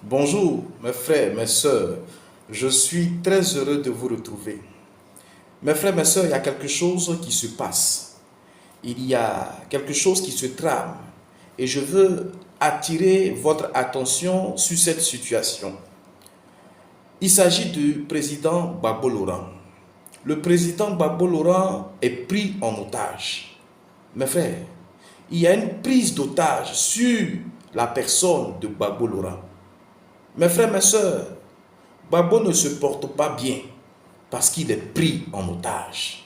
Bonjour mes frères, mes sœurs, je suis très heureux de vous retrouver. Mes frères, mes sœurs, il y a quelque chose qui se passe. Il y a quelque chose qui se trame. Et je veux attirer votre attention sur cette situation. Il s'agit du président Gbagbo Laurent. Le président Gbagbo Laurent est pris en otage. Mes frères, il y a une prise d'otage sur la personne de Gbagbo Laurent. Mes frères, mes sœurs, Gbagbo ne se porte pas bien parce qu'il est pris en otage.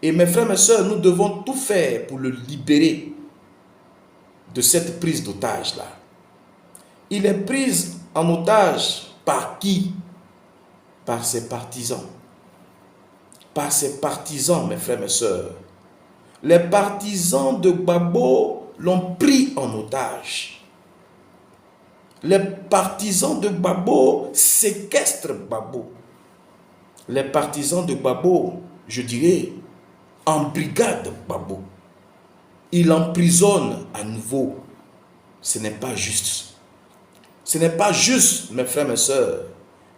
Et mes frères, mes sœurs, nous devons tout faire pour le libérer de cette prise d'otage-là. Il est pris en otage par qui? Par ses partisans. Par ses partisans, mes frères, mes sœurs. Les partisans de Gbagbo l'ont pris en otage. Les partisans de Gbagbo séquestrent Gbagbo. Les partisans de Gbagbo, je dirais, embrigadent Gbagbo. Ils l'emprisonnent à nouveau. Ce n'est pas juste. Ce n'est pas juste, mes frères, mes sœurs.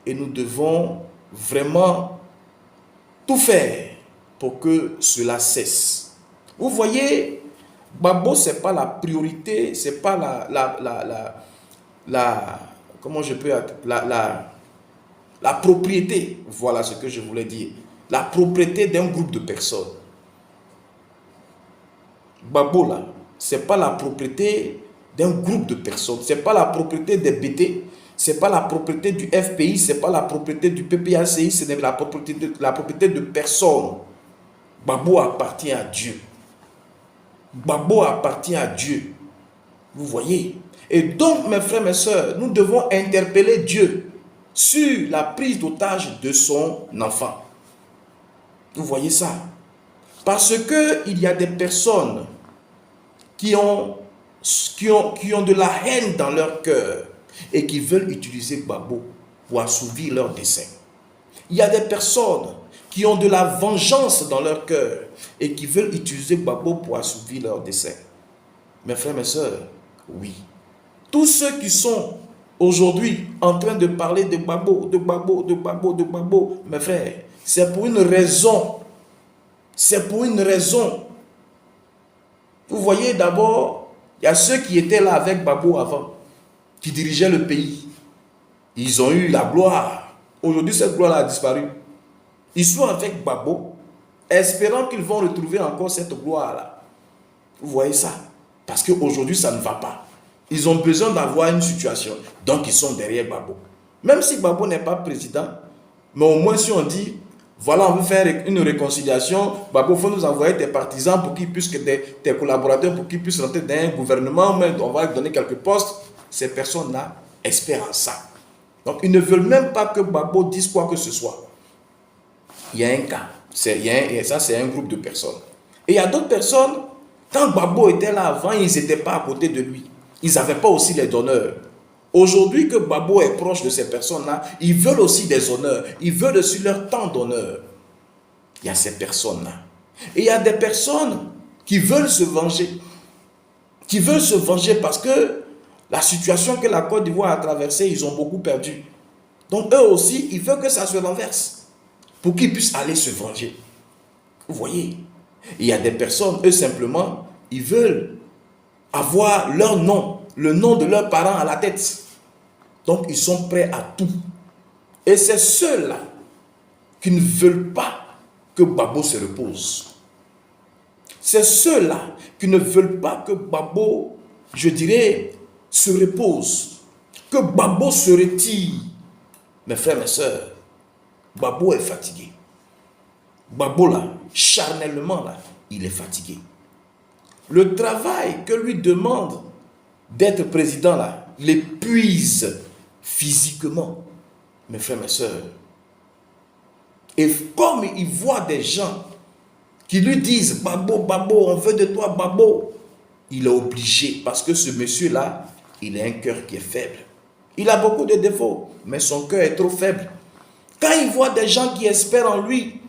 Et nous devons vraiment tout faire pour que cela cesse. Vous voyez, Gbagbo, ce n'est pas la priorité, ce n'est pas comment je peux la propriété, voilà ce que je voulais dire, la propriété d'un groupe de personnes. Gbagbo là, ce n'est pas la propriété d'un groupe de personnes, ce n'est pas la propriété des BT, ce n'est pas la propriété du FPI, ce n'est pas la propriété du PPACI, ce n'est la propriété de personne. Gbagbo appartient à Dieu. Gbagbo appartient à Dieu. Vous voyez? Et donc, mes frères, mes sœurs, nous devons interpeller Dieu sur la prise d'otage de son enfant. Vous voyez ça? Parce qu'il y a des personnes qui ont de la haine dans leur cœur et qui veulent utiliser Gbagbo pour assouvir leurs desseins. Il y a des personnes qui ont de la vengeance dans leur cœur et qui veulent utiliser Gbagbo pour assouvir leurs desseins. Mes frères, mes sœurs, oui. Tous ceux qui sont aujourd'hui en train de parler de Gbagbo, de Gbagbo, de Gbagbo, de Gbagbo, mes frères, c'est pour une raison. C'est pour une raison. Vous voyez, d'abord, il y a ceux qui étaient là avec Gbagbo avant, qui dirigeaient le pays. Ils ont eu la gloire. Aujourd'hui, cette gloire a disparu. Ils sont avec Gbagbo, espérant qu'ils vont retrouver encore cette gloire-là. Vous voyez ça? Parce qu'aujourd'hui, ça ne va pas. Ils ont besoin d'avoir une situation. Donc, ils sont derrière Gbagbo. Même si Gbagbo n'est pas président, mais au moins si on dit, voilà, on veut faire une réconciliation, Gbagbo, il faut nous envoyer tes partisans pour qu'ils puissent, tes collaborateurs, pour qu'ils puissent rentrer dans un gouvernement, mais on va leur donner quelques postes. Ces personnes-là espèrent en ça. Donc, ils ne veulent même pas que Gbagbo dise quoi que ce soit. Il y a un cas. Et ça, c'est un groupe de personnes. Et il y a d'autres personnes, quand Gbagbo était là avant, ils n'étaient pas à côté de lui. Ils n'avaient pas aussi les honneurs. Aujourd'hui que Gbagbo est proche de ces personnes-là, ils veulent aussi des honneurs. Ils veulent aussi leur temps d'honneur. Il y a ces personnes-là. Et il y a des personnes qui veulent se venger. Qui veulent se venger parce que la situation que la Côte d'Ivoire a traversée, ils ont beaucoup perdu. Donc eux aussi, ils veulent que ça se renverse pour qu'ils puissent aller se venger. Vous voyez? Il y a des personnes, eux simplement, ils veulent avoir leur nom, le nom de leurs parents à la tête. Donc, ils sont prêts à tout. Et c'est ceux-là qui ne veulent pas que Gbagbo se repose. C'est ceux-là qui ne veulent pas que Gbagbo, je dirais, se repose. Que Gbagbo se retire. Mes frères, mes sœurs, Gbagbo est fatigué. Gbagbo, là, charnellement, là, il est fatigué. Le travail que lui demande d'être président, là, l'épuise physiquement, mes frères, mes sœurs. Et comme il voit des gens qui lui disent, Gbagbo, Gbagbo, on veut de toi, Gbagbo, il est obligé, parce que ce monsieur-là, il a un cœur qui est faible. Il a beaucoup de défauts, mais son cœur est trop faible. Quand il voit des gens qui espèrent en lui,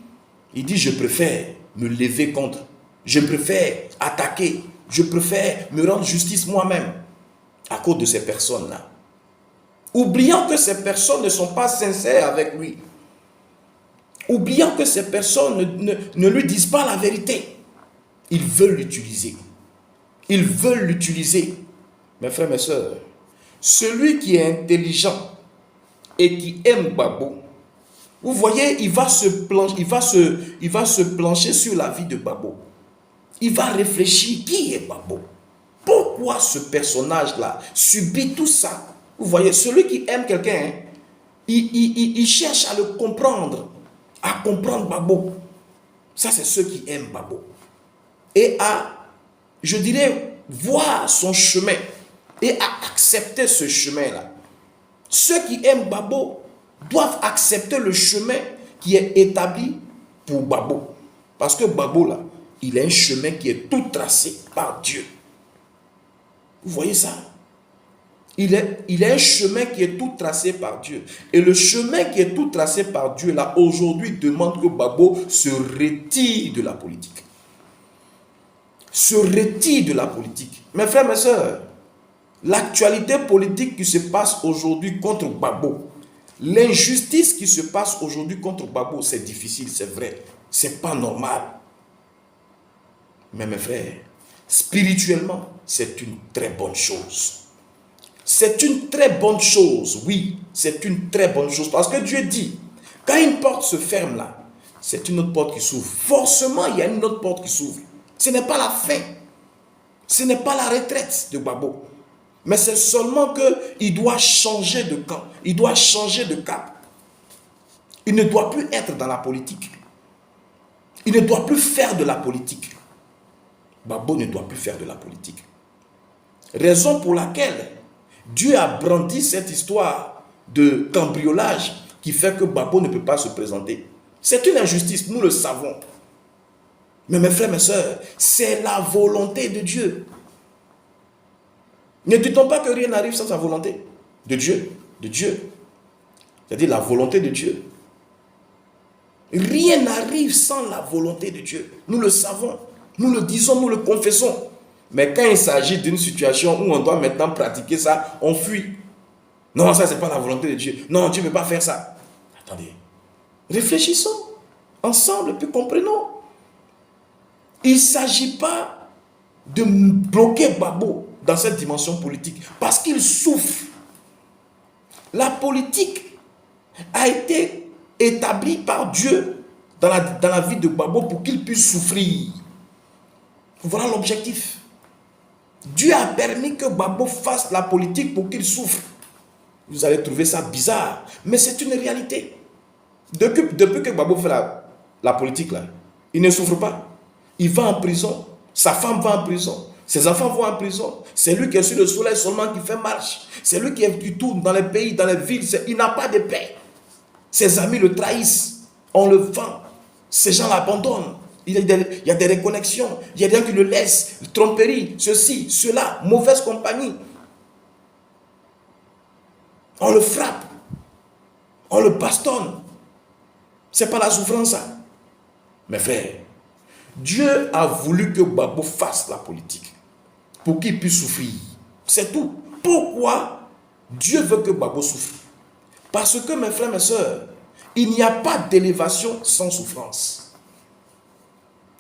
il dit, je préfère me lever contre. Je préfère attaquer. Je préfère me rendre justice moi-même à cause de ces personnes-là. oubliant que ces personnes ne sont pas sincères avec lui, oubliant que ces personnes ne lui disent pas la vérité. Ils veulent l'utiliser. Ils veulent l'utiliser. Mes frères, mes sœurs, celui qui est intelligent et qui aime Gbagbo, vous voyez, il va se plancher sur la vie de Gbagbo. Il va réfléchir, qui est Gbagbo? Pourquoi ce personnage-là subit tout ça? Vous voyez, celui qui aime quelqu'un, il cherche à le comprendre, à comprendre Gbagbo. Ça, c'est ceux qui aiment Gbagbo. Et à, je dirais, voir son chemin et à accepter ce chemin-là. Ceux qui aiment Gbagbo doivent accepter le chemin qui est établi pour Gbagbo. Parce que Gbagbo, là, il a un chemin qui est tout tracé par Dieu. Vous voyez ça? Il a un chemin qui est tout tracé par Dieu. Et le chemin qui est tout tracé par Dieu, là, aujourd'hui, demande que Gbagbo se retire de la politique. Se retire de la politique. Mes frères, mes sœurs, l'actualité politique qui se passe aujourd'hui contre Gbagbo, l'injustice qui se passe aujourd'hui contre Gbagbo, c'est difficile, c'est vrai. C'est pas normal. Mais mes frères, spirituellement, c'est une très bonne chose. C'est une très bonne chose, oui, c'est une très bonne chose. Parce que Dieu dit, quand une porte se ferme là, c'est une autre porte qui s'ouvre. Forcément, il y a une autre porte qui s'ouvre. Ce n'est pas la fin. Ce n'est pas la retraite de Gbagbo. Mais c'est seulement qu'il doit changer de camp. Il doit changer de cap. Il ne doit plus être dans la politique. Il ne doit plus faire de la politique. Gbagbo ne doit plus faire de la politique. Raison pour laquelle Dieu a brandi cette histoire de cambriolage qui fait que Gbagbo ne peut pas se présenter. C'est une injustice, nous le savons. Mais mes frères, mes sœurs, c'est la volonté de Dieu. Ne dit-on pas que rien n'arrive sans sa volonté? De Dieu. De Dieu. C'est-à-dire la volonté de Dieu. Rien n'arrive sans la volonté de Dieu. Nous le savons. Nous le disons, nous le confessons. Mais quand il s'agit d'une situation où on doit maintenant pratiquer ça, on fuit. Non, ça, ce n'est pas la volonté de Dieu. Non, Dieu ne peut pas faire ça. Attendez. Réfléchissons ensemble, puis comprenons. Il ne s'agit pas de bloquer Gbagbo dans cette dimension politique parce qu'il souffre. La politique a été établie par Dieu dans la vie de Gbagbo pour qu'il puisse souffrir. Voilà l'objectif. Dieu a permis que Gbagbo fasse la politique pour qu'il souffre. Vous allez trouver ça bizarre, mais c'est une réalité. Depuis que Gbagbo fait la politique, là, il ne souffre pas. Il va en prison, sa femme va en prison, ses enfants vont en prison. C'est lui qui est sur le soleil seulement qui fait marche. C'est lui qui tourne dans les pays, dans les villes. Il n'a pas de paix. Ses amis le trahissent. On le vend. Ces gens l'abandonnent. Il y a des reconnexions. Il y a des gens qui le laissent. Tromperie, ceci, cela, mauvaise compagnie. On le frappe. On le bastonne. C'est pas la souffrance, ça. Mes frères, Dieu a voulu que Gbagbo fasse la politique pour qu'il puisse souffrir. C'est tout. Pourquoi Dieu veut que Gbagbo souffre? Parce que, mes frères, mes sœurs, il n'y a pas d'élévation sans souffrance.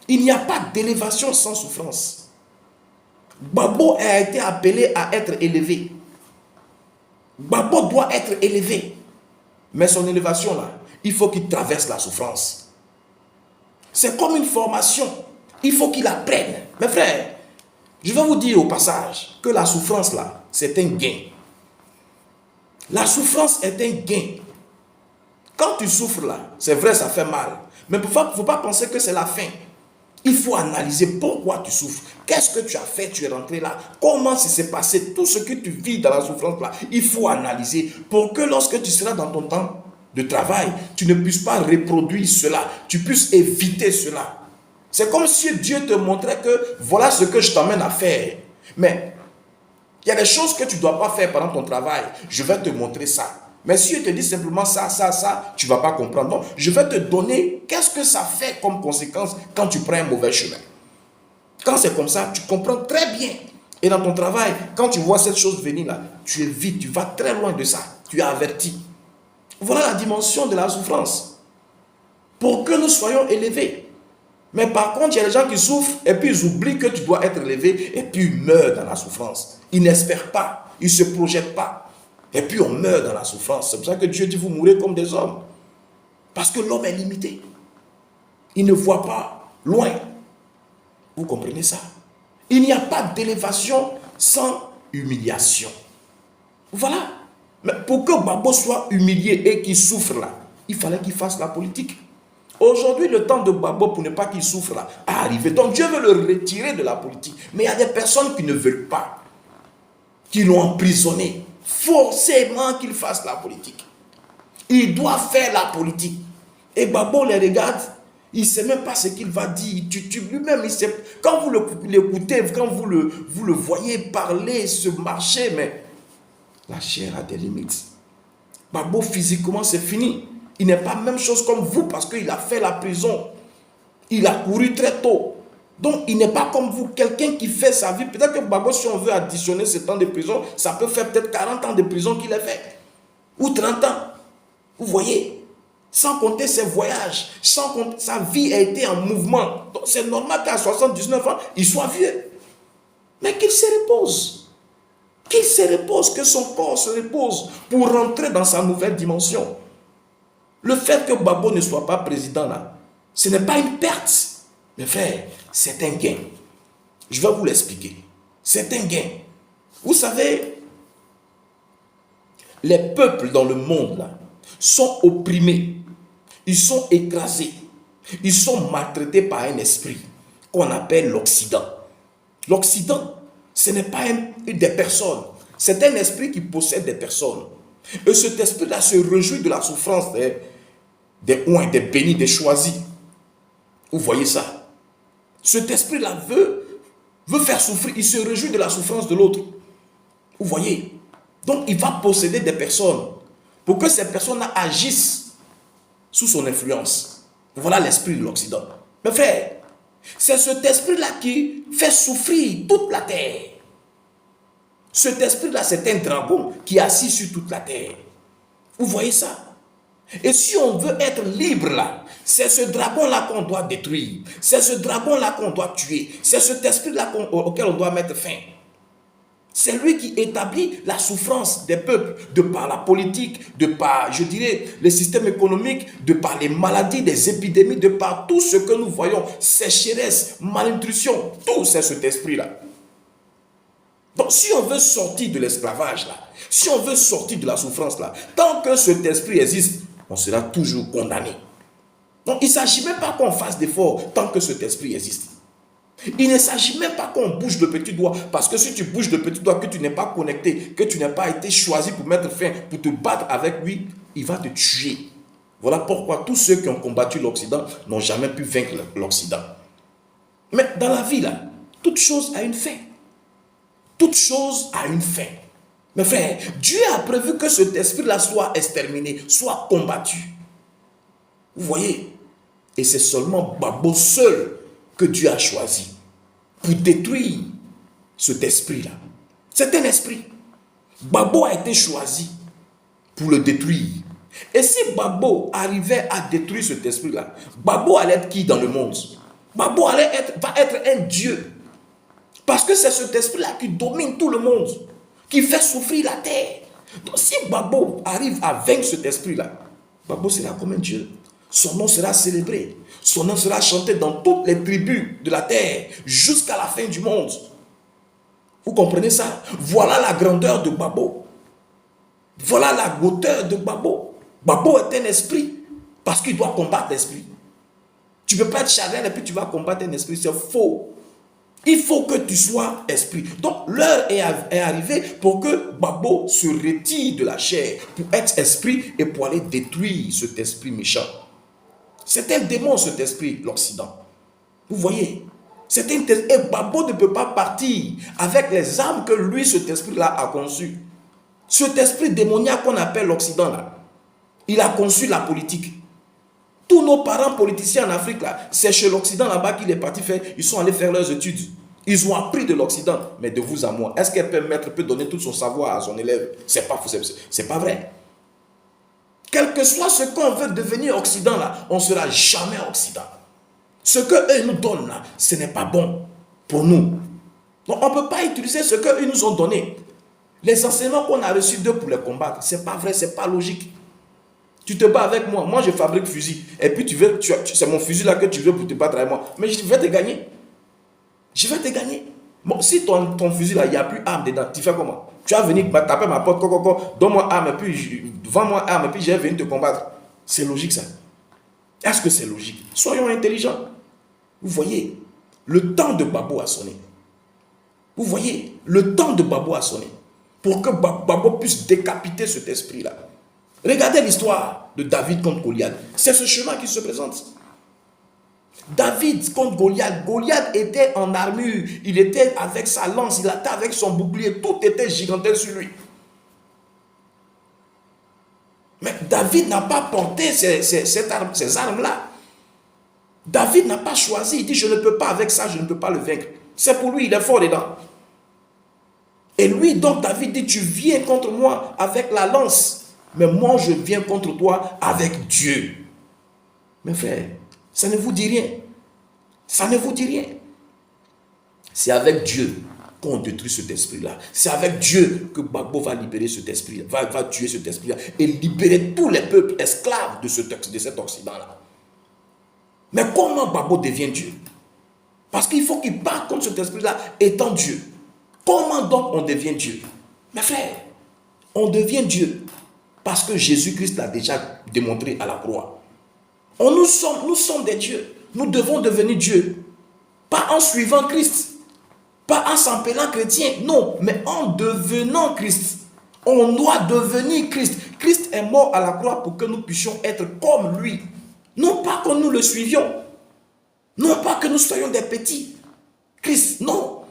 Il n'y a pas d'élévation sans souffrance. Gbagbo a été appelé à être élevé. Gbagbo doit être élevé. Mais son élévation, là, il faut qu'il traverse la souffrance. C'est comme une formation. Il faut qu'il apprenne. Mes frères, je vais vous dire au passage que la souffrance, là, c'est un gain. La souffrance est un gain. Quand tu souffres, là, c'est vrai, ça fait mal. Mais il ne faut pas penser que c'est la fin. Il faut analyser pourquoi tu souffres. Qu'est-ce que tu as fait? Tu es rentré là. Comment ça s'est passé? Tout ce que tu vis dans la souffrance là, il faut analyser pour que lorsque tu seras dans ton temps de travail, tu ne puisses pas reproduire cela. Tu puisses éviter cela. C'est comme si Dieu te montrait que voilà ce que je t'emmène à faire. Mais il y a des choses que tu ne dois pas faire pendant ton travail. Je vais te montrer ça. Mais si je te dis simplement ça, tu ne vas pas comprendre. Non, je vais te donner qu'est-ce que ça fait comme conséquence quand tu prends un mauvais chemin. Quand c'est comme ça, tu comprends très bien Et dans ton travail, quand tu vois cette chose venir là, tu évites, tu vas très loin de ça. Tu es averti. Voilà la dimension de la souffrance. Pour que nous soyons élevés. Mais par contre, il y a des gens qui souffrent et puis ils oublient que tu dois être élevé et puis ils meurent dans la souffrance. Ils n'espèrent pas, ils ne se projettent pas. Et puis on meurt dans la souffrance. C'est pour ça que Dieu dit vous mourrez comme des hommes. Parce que l'homme est limité. Il ne voit pas loin. Vous comprenez ça? Il n'y a pas d'élévation sans humiliation. Voilà. Mais pour que Gbagbo soit humilié et qu'il souffre là, il fallait qu'il fasse la politique. Aujourd'hui, le temps de Gbagbo pour ne pas qu'il souffre là a arrivé. Donc Dieu veut le retirer de la politique. Mais il y a des personnes qui ne veulent pas, qui l'ont emprisonné. Forcément qu'il fasse la politique. Il doit faire la politique. Et Gbagbo les regarde, il ne sait même pas ce qu'il va dire. Lui-même, il sait. Quand vous l'écoutez, quand vous le voyez parler, se marcher, mais la chair a des limites. Gbagbo, physiquement, c'est fini. Il n'est pas la même chose comme vous parce qu'il a fait la prison. Il a couru très tôt. Donc, il n'est pas comme vous, quelqu'un qui fait sa vie. Peut-être que Gbagbo, si on veut additionner ce temps de prison, ça peut faire peut-être 40 ans de prison qu'il a fait. Ou 30 ans. Vous voyez? Sans compter ses voyages. Sans compter, sa vie a été en mouvement. Donc, c'est normal qu'à 79 ans, il soit vieux. Mais qu'il se repose. Qu'il se repose, que son corps se repose pour rentrer dans sa nouvelle dimension. Le fait que Gbagbo ne soit pas président là, ce n'est pas une perte. Mes frères, c'est un gain. Je vais vous l'expliquer. C'est un gain. Vous savez, les peuples dans le monde là sont opprimés. Ils sont écrasés. Ils sont maltraités par un esprit qu'on appelle l'Occident. L'Occident, ce n'est pas des personnes. C'est un esprit qui possède des personnes. Et cet esprit-là se réjouit de la souffrance des oints, des bénis, des choisis. Vous voyez ça? Cet esprit-là veut faire souffrir. Il se réjouit de la souffrance de l'autre. Vous voyez? Donc, il va posséder des personnes pour que ces personnes-là agissent sous son influence. Voilà l'esprit de l'Occident. Mes frères, c'est cet esprit-là qui fait souffrir toute la terre. Cet esprit-là, c'est un dragon qui est assis sur toute la terre. Vous voyez ça? Et si on veut être libre là, c'est ce dragon-là qu'on doit détruire. C'est ce dragon-là qu'on doit tuer. C'est cet esprit-là auquel on doit mettre fin. C'est lui qui établit la souffrance des peuples de par la politique, de par, je dirais, le système économique, de par les maladies, les épidémies, de par tout ce que nous voyons, sécheresse, malnutrition, tout c'est cet esprit-là. Donc si on veut sortir de l'esclavage là, si on veut sortir de la souffrance là, tant que cet esprit existe, on sera toujours condamné. Donc il ne s'agit même pas qu'on fasse d'efforts tant que cet esprit existe. Il ne s'agit même pas qu'on bouge le petit doigt, parce que si tu bouges le petit doigt, que tu n'es pas connecté, que tu n'as pas été choisi pour mettre fin, pour te battre avec lui, il va te tuer. Voilà pourquoi tous ceux qui ont combattu l'Occident n'ont jamais pu vaincre l'Occident. Mais dans la vie là, toute chose a une fin. Toute chose a une fin. Mes frères, Dieu a prévu que cet esprit-là soit exterminé, soit combattu. Vous voyez? Et c'est seulement Gbagbo seul que Dieu a choisi pour détruire cet esprit-là. C'est un esprit. Gbagbo a été choisi pour le détruire. Et si Gbagbo arrivait à détruire cet esprit-là, Gbagbo allait être qui dans le monde? Gbagbo va être un Dieu. Parce que c'est cet esprit-là qui domine tout le monde, qui fait souffrir la terre. Donc si Gbagbo arrive à vaincre cet esprit-là, Gbagbo sera comme un Dieu. Son nom sera célébré. Son nom sera chanté dans toutes les tribus de la terre, jusqu'à la fin du monde. Vous comprenez ça? Voilà la grandeur de Gbagbo. Voilà la hauteur de Gbagbo. Gbagbo est un esprit, parce qu'il doit combattre l'esprit. Tu ne peux pas être chagrin et puis tu vas combattre un esprit, c'est faux. Il faut que tu sois esprit. Donc l'heure est arrivée pour que Gbagbo se retire de la chair, pour être esprit et pour aller détruire cet esprit méchant. C'est un démon cet esprit, l'Occident. Vous voyez? Et Gbagbo ne peut pas partir avec les armes que lui, cet esprit-là, a conçues. Cet esprit démoniaque qu'on appelle l'Occident, là, il a conçu la politique. Tous nos parents politiciens en Afrique, là, c'est chez l'Occident là-bas qu'il est parti faire. Ils sont allés faire leurs études. Ils ont appris de l'Occident, mais de vous à moi. Est-ce qu'un maître peut donner tout son savoir à son élève? C'est pas vrai. Quel que soit ce qu'on veut devenir Occident, là, on ne sera jamais Occident. Ce qu'eux nous donnent, là, ce n'est pas bon pour nous. Donc, on ne peut pas utiliser ce qu'eux nous ont donné. Les enseignements qu'on a reçus d'eux pour les combattre, ce n'est pas vrai, ce n'est pas logique. Tu te bats avec moi, moi je fabrique fusil, et puis c'est mon fusil là que tu veux pour te battre avec moi. Mais je vais te gagner. Je vais te gagner. Bon, si ton fusil là, il n'y a plus arme dedans, tu fais comment? Tu vas venir taper ma porte, donne-moi arme, et puis vends-moi arme, et puis je vais venir te combattre. C'est logique ça. Est-ce que c'est logique? Soyons intelligents. Vous voyez, le temps de Babo a sonné. Vous voyez, le temps de Babo a sonné. Pour que Babo puisse décapiter cet esprit-là. Regardez l'histoire de David contre Goliath. C'est ce chemin qui se présente. David contre Goliath. Goliath était en armure. Il était avec sa lance. Il était avec son bouclier. Tout était gigantesque sur lui. Mais David n'a pas porté ces armes-là. David n'a pas choisi. Il dit, je ne peux pas avec ça, je ne peux pas le vaincre. C'est pour lui, il est fort dedans. Et lui, donc, David dit, tu viens contre moi avec la lance. Mais moi, je viens contre toi avec Dieu. Mes frères, ça ne vous dit rien. Ça ne vous dit rien. C'est avec Dieu qu'on détruit cet esprit-là. C'est avec Dieu que Babo va libérer cet esprit, va tuer cet esprit-là et libérer tous les peuples esclaves de cet Occident-là. Mais comment Babo devient Dieu? Parce qu'il faut qu'il parte contre cet esprit-là étant Dieu. Comment donc on devient Dieu? Mes frères, on devient Dieu parce que Jésus-Christ l'a déjà démontré à la croix. Nous sommes des dieux. Nous devons devenir Dieu. Pas en suivant Christ. Pas en s'appelant chrétien. Non, mais en devenant Christ. On doit devenir Christ. Christ est mort à la croix pour que nous puissions être comme lui. Non pas que nous le suivions. Non pas que nous soyons des petits. Christ, non.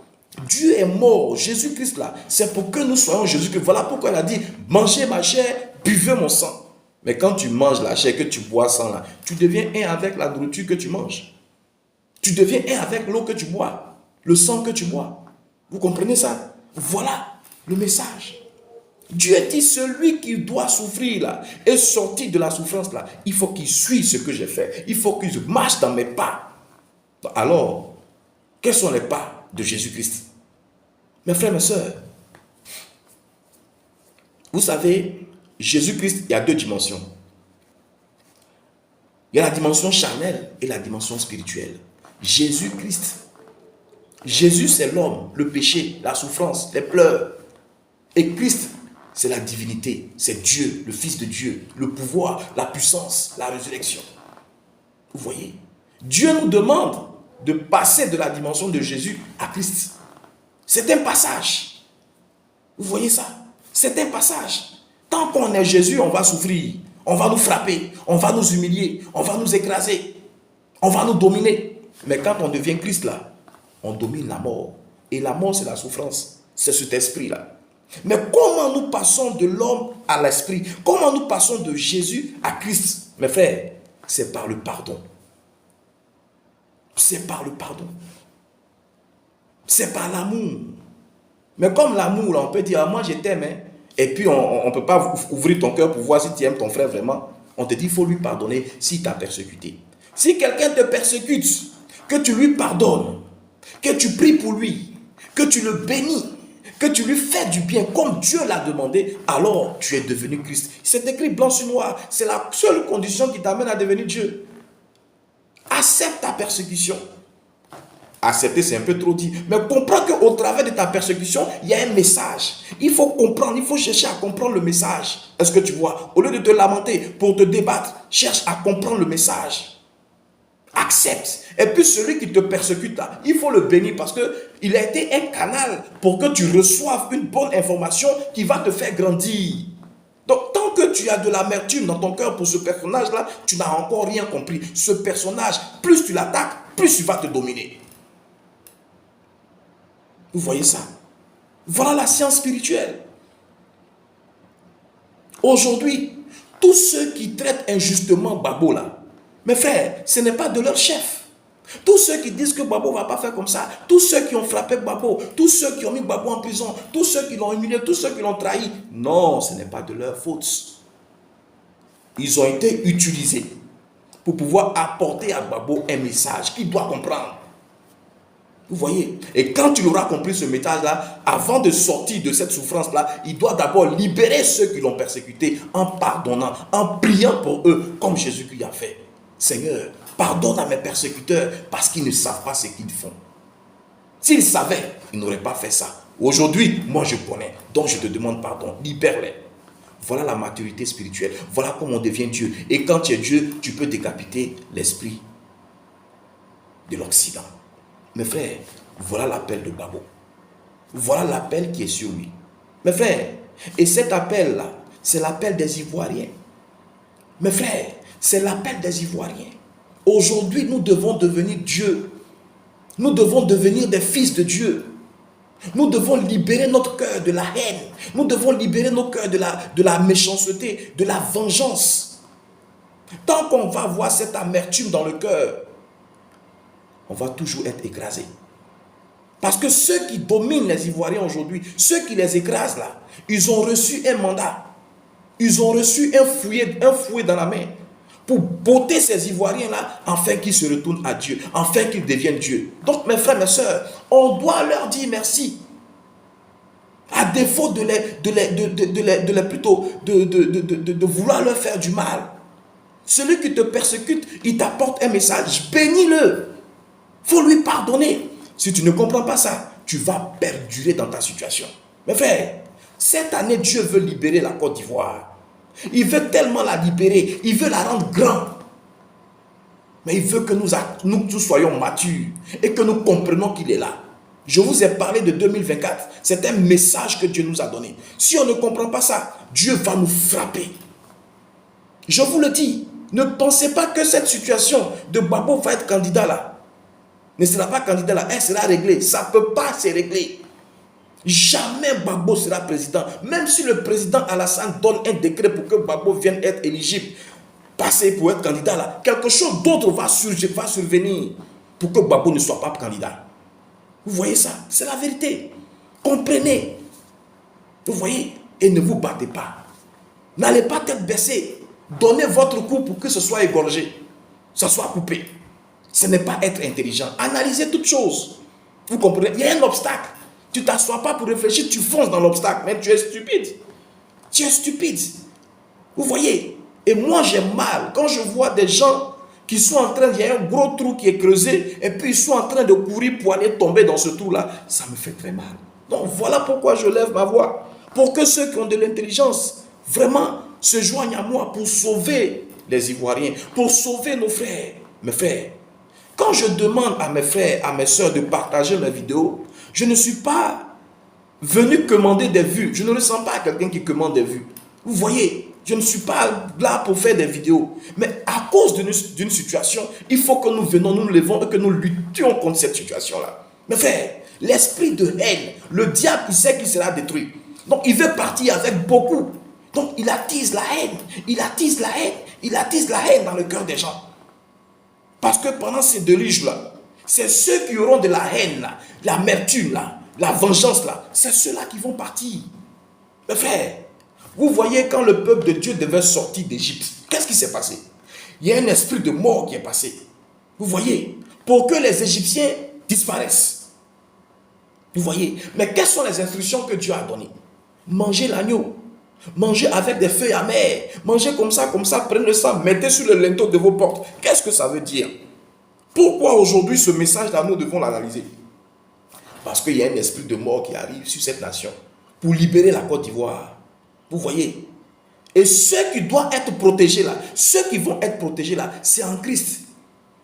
Dieu est mort. Jésus-Christ là, c'est pour que nous soyons Jésus-Christ. Voilà pourquoi il a dit, mangez ma chair, buvez mon sang. Mais quand tu manges la chair, que tu bois sang là, tu deviens un avec la nourriture que tu manges. Tu deviens un avec l'eau que tu bois, le sang que tu bois. Vous comprenez ça? Voilà le message. Dieu dit, celui qui doit souffrir là et sortir de la souffrance là, il faut qu'il suive ce que j'ai fait. Il faut qu'il marche dans mes pas. Alors, quels sont les pas de Jésus-Christ? Mes frères, mes sœurs, vous savez, Jésus-Christ, il y a deux dimensions. Il y a la dimension charnelle et la dimension spirituelle. Jésus-Christ. Jésus, c'est l'homme, le péché, la souffrance, les pleurs. Et Christ, c'est la divinité, c'est Dieu, le Fils de Dieu, le pouvoir, la puissance, la résurrection. Vous voyez? Dieu nous demande de passer de la dimension de Jésus à Christ. C'est un passage. Vous voyez ça? C'est un passage. Tant qu'on est Jésus, on va souffrir. On va nous frapper. On va nous humilier. On va nous écraser. On va nous dominer. Mais quand on devient Christ là, on domine la mort. Et la mort, c'est la souffrance. C'est cet esprit-là. Mais comment nous passons de l'homme à l'esprit? Comment nous passons de Jésus à Christ? Mes frères, c'est par le pardon. C'est par le pardon. C'est par l'amour. Mais comme l'amour, là, on peut dire, ah, moi je t'aime, hein. Et puis on ne peut pas ouvrir ton cœur pour voir si tu aimes ton frère vraiment. On te dit, il faut lui pardonner s'il t'a persécuté. Si quelqu'un te persécute, que tu lui pardonnes, que tu pries pour lui, que tu le bénis, que tu lui fais du bien comme Dieu l'a demandé, alors tu es devenu Christ. C'est écrit blanc sur noir. C'est la seule condition qui t'amène à devenir Dieu. Accepte ta persécution. Accepter, c'est un peu trop dit. Mais comprends qu'au travers de ta persécution, il y a un message. Il faut comprendre, il faut chercher à comprendre le message. Est-ce que tu vois? Au lieu de te lamenter pour te débattre, cherche à comprendre le message. Accepte. Et puis celui qui te persécute là, il faut le bénir parce qu'il a été un canal pour que tu reçoives une bonne information qui va te faire grandir. Donc tant que tu as de l'amertume dans ton cœur pour ce personnage-là, tu n'as encore rien compris. Ce personnage, plus tu l'attaques, plus il va te dominer. Vous voyez ça? Voilà la science spirituelle. Aujourd'hui, tous ceux qui traitent injustement Babo là, mes frères, ce n'est pas de leur chef. Tous ceux qui disent que Gbagbo ne va pas faire comme ça, tous ceux qui ont frappé Gbagbo, tous ceux qui ont mis Gbagbo en prison, tous ceux qui l'ont humilié, tous ceux qui l'ont trahi, non, ce n'est pas de leur faute. Ils ont été utilisés pour pouvoir apporter à Gbagbo un message qu'il doit comprendre. Vous voyez? Et quand il aura compris ce message-là, avant de sortir de cette souffrance-là, il doit d'abord libérer ceux qui l'ont persécuté en pardonnant, en priant pour eux, comme Jésus-Christ a fait. Seigneur, pardonne à mes persécuteurs parce qu'ils ne savent pas ce qu'ils font. S'ils savaient, ils n'auraient pas fait ça. Aujourd'hui, moi je connais, donc je te demande pardon, libère-les. Voilà la maturité spirituelle. Voilà comment on devient Dieu. Et quand tu es Dieu, tu peux décapiter l'esprit de l'Occident. Mes frères, voilà l'appel de Gbagbo. Voilà l'appel qui est sur lui. Mes frères, et cet appel-là, c'est l'appel des Ivoiriens. Mes frères, c'est l'appel des Ivoiriens. Aujourd'hui, nous devons devenir Dieu. Nous devons devenir des fils de Dieu. Nous devons libérer notre cœur de la haine. Nous devons libérer nos cœurs de la méchanceté, de la vengeance. Tant qu'on va avoir cette amertume dans le cœur, on va toujours être écrasé. Parce que ceux qui dominent les Ivoiriens aujourd'hui, ceux qui les écrasent là, ils ont reçu un mandat. Ils ont reçu un fouet dans la main pour botter ces Ivoiriens-là afin qu'ils se retournent à Dieu, afin qu'ils deviennent Dieu. Donc mes frères, mes sœurs, on doit leur dire merci. À défaut de vouloir leur faire du mal. Celui qui te persécute, il t'apporte un message, bénis-le. Il faut lui pardonner. Si tu ne comprends pas ça, tu vas perdurer dans ta situation. Mes frères, cette année, Dieu veut libérer la Côte d'Ivoire. Il veut tellement la libérer. Il veut la rendre grande. Mais il veut que nous soyons matures et que nous comprenions qu'il est là. Je vous ai parlé de 2024. C'est un message que Dieu nous a donné. Si on ne comprend pas ça, Dieu va nous frapper. Je vous le dis, ne pensez pas que cette situation de Gbagbo va être candidat là. Ne sera pas candidat là, elle sera réglée. Ça ne peut pas se régler. Jamais Gbagbo sera président. Même si le président Alassane donne un décret pour que Gbagbo vienne être éligible, passer pour être candidat là, quelque chose d'autre va survenir pour que Gbagbo ne soit pas candidat. Vous voyez ça? C'est la vérité. Comprenez. Vous voyez? Et ne vous battez pas. N'allez pas tête baissée. Donnez votre coup pour que ce soit égorgé. Ça soit coupé. Ce n'est pas être intelligent. Analysez toutes choses. Vous comprenez? Il y a un obstacle. Tu ne t'assois pas pour réfléchir, tu fonces dans l'obstacle. Mais tu es stupide. Tu es stupide. Vous voyez? Et moi, j'ai mal quand je vois des gens qui sont en train, il y a un gros trou qui est creusé, et puis ils sont en train de courir pour aller tomber dans ce trou-là. Ça me fait très mal. Donc voilà pourquoi je lève ma voix. Pour que ceux qui ont de l'intelligence, vraiment, se joignent à moi pour sauver les Ivoiriens, pour sauver nos frères. Mes frères, quand je demande à mes frères, à mes soeurs de partager mes vidéos, je ne suis pas venu commander des vues. Je ne ressemble pas à quelqu'un qui commande des vues. Vous voyez, je ne suis pas là pour faire des vidéos. Mais à cause d'une situation, il faut que nous venions, nous nous levons et que nous luttions contre cette situation-là. Mes frères, l'esprit de haine, le diable, il sait qu'il sera détruit. Donc il veut partir avec beaucoup. Donc il attise la haine. Il attise la haine. Il attise la haine dans le cœur des gens. Parce que pendant ces déluges-là, c'est ceux qui auront de la haine, là, l'amertume, là, la vengeance, là, c'est ceux-là qui vont partir. Mes frères, vous voyez quand le peuple de Dieu devait sortir d'Égypte, qu'est-ce qui s'est passé? Il y a un esprit de mort qui est passé. Vous voyez, pour que les Égyptiens disparaissent. Vous voyez, mais quelles sont les instructions que Dieu a données? Mangez l'agneau. Mangez avec des feuilles amères. Mangez comme ça, prenez le sang, mettez sur le linteau de vos portes. Qu'est-ce que ça veut dire? Pourquoi aujourd'hui ce message-là, nous devons l'analyser? Parce qu'il y a un esprit de mort qui arrive sur cette nation pour libérer la Côte d'Ivoire. Vous voyez? Et ceux qui doivent être protégés là, ceux qui vont être protégés là, c'est en Christ.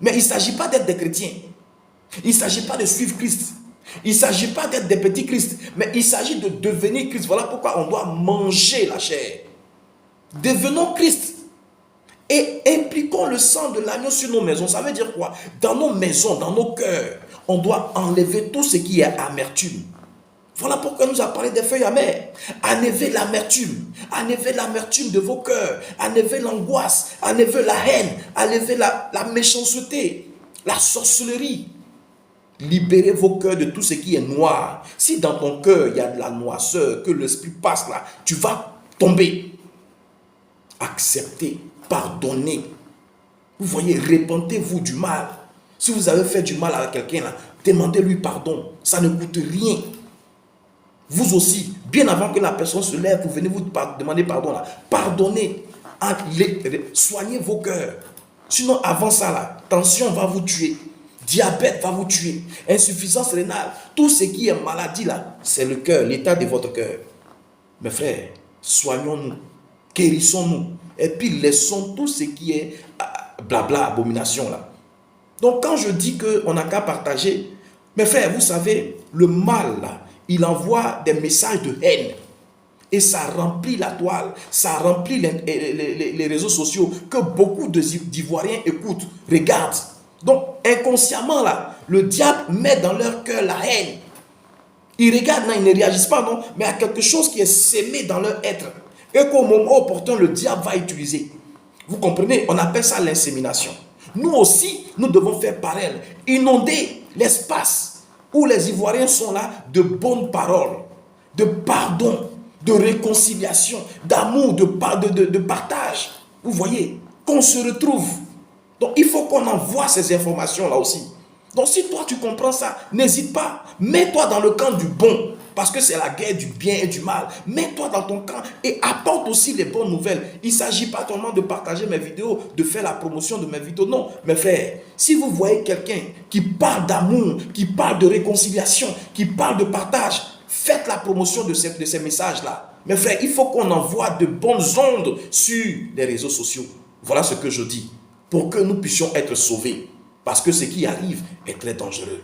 Mais il ne s'agit pas d'être des chrétiens. Il ne s'agit pas de suivre Christ. Il ne s'agit pas d'être des petits Christ, mais il s'agit de devenir Christ. Voilà pourquoi on doit manger la chair. Devenons Christ. Et impliquons le sang de l'agneau sur nos maisons. Ça veut dire quoi? Dans nos maisons, dans nos cœurs, on doit enlever tout ce qui est amertume. Voilà pourquoi il nous a parlé des feuilles amères. Enlevez l'amertume. Enlevez l'amertume de vos cœurs. Enlevez l'angoisse. Enlevez la haine. Enlevez la méchanceté. la sorcellerie. Libérez vos cœurs de tout ce qui est noir. Si dans ton cœur, il y a de la noirceur, que l'esprit passe là, tu vas tomber. Acceptez, pardonnez. Vous voyez, répentez-vous du mal. Si vous avez fait du mal à quelqu'un là, demandez-lui pardon. Ça ne coûte rien. Vous aussi, bien avant que la personne se lève, vous venez vous demander pardon là. Pardonnez. Soignez vos cœurs. Sinon, avant ça là, tension va vous tuer. Diabète va vous tuer, insuffisance rénale, tout ce qui est maladie là, c'est le cœur, l'état de votre cœur. Mes frères, soignons-nous, guérissons-nous, et puis laissons tout ce qui est blabla, abomination là. Donc quand je dis qu'on n'a qu'à partager, mes frères, vous savez, le mal là, il envoie des messages de haine. Et ça remplit la toile, ça remplit les réseaux sociaux que beaucoup d'Ivoiriens écoutent, regardent. Donc, inconsciemment, là, le diable met dans leur cœur la haine. Ils regardent, non, ils ne réagissent pas, non, mais il y a quelque chose qui est sémé dans leur être. Et qu'au moment opportun, le diable va utiliser. Vous comprenez? On appelle ça l'insémination. Nous aussi, nous devons faire pareil. Inonder l'espace où les Ivoiriens sont là de bonnes paroles, de pardon, de réconciliation, d'amour, de partage. Vous voyez? Qu'on se retrouve. Donc, il faut qu'on envoie ces informations-là aussi. Donc, si toi, tu comprends ça, n'hésite pas. Mets-toi dans le camp du bon. Parce que c'est la guerre du bien et du mal. Mets-toi dans ton camp et apporte aussi les bonnes nouvelles. Il ne s'agit pas seulement de partager mes vidéos, de faire la promotion de mes vidéos. Non, mes frères, si vous voyez quelqu'un qui parle d'amour, qui parle de réconciliation, qui parle de partage, faites la promotion de ces messages-là. Mes frères, il faut qu'on envoie de bonnes ondes sur les réseaux sociaux. Voilà ce que je dis. Pour que nous puissions être sauvés. Parce que ce qui arrive est très dangereux.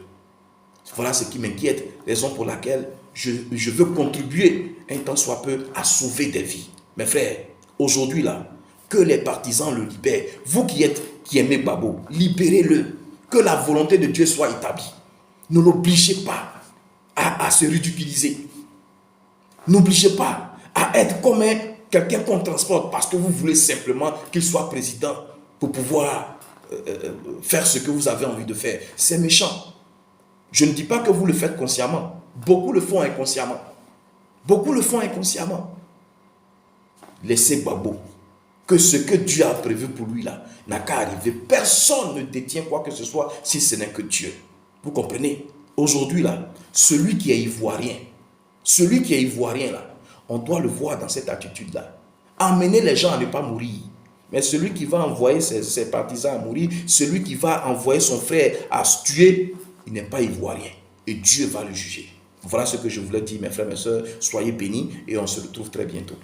Voilà ce qui m'inquiète, raison pour laquelle je veux contribuer un tant soit peu à sauver des vies. Mes frères, aujourd'hui là, que les partisans le libèrent. Vous qui aimez Babo, libérez-le. Que la volonté de Dieu soit établie. Ne l'obligez pas à se ridiculiser. N'obligez pas à être comme quelqu'un qu'on transporte parce que vous voulez simplement qu'il soit président pour pouvoir faire ce que vous avez envie de faire. C'est méchant. Je ne dis pas que vous le faites consciemment. Beaucoup le font inconsciemment. Beaucoup le font inconsciemment. Laissez Babo. Que ce que Dieu a prévu pour lui là n'a qu'à arriver. Personne ne détient quoi que ce soit si ce n'est que Dieu. Vous comprenez? Aujourd'hui là, celui qui est ivoirien là, on doit le voir dans cette attitude là. Amener les gens à ne pas mourir. Mais celui qui va envoyer ses partisans à mourir, celui qui va envoyer son frère à se tuer, il n'est pas ivoirien. Et Dieu va le juger. Voilà ce que je voulais dire, mes frères, mes soeurs. Soyez bénis et on se retrouve très bientôt.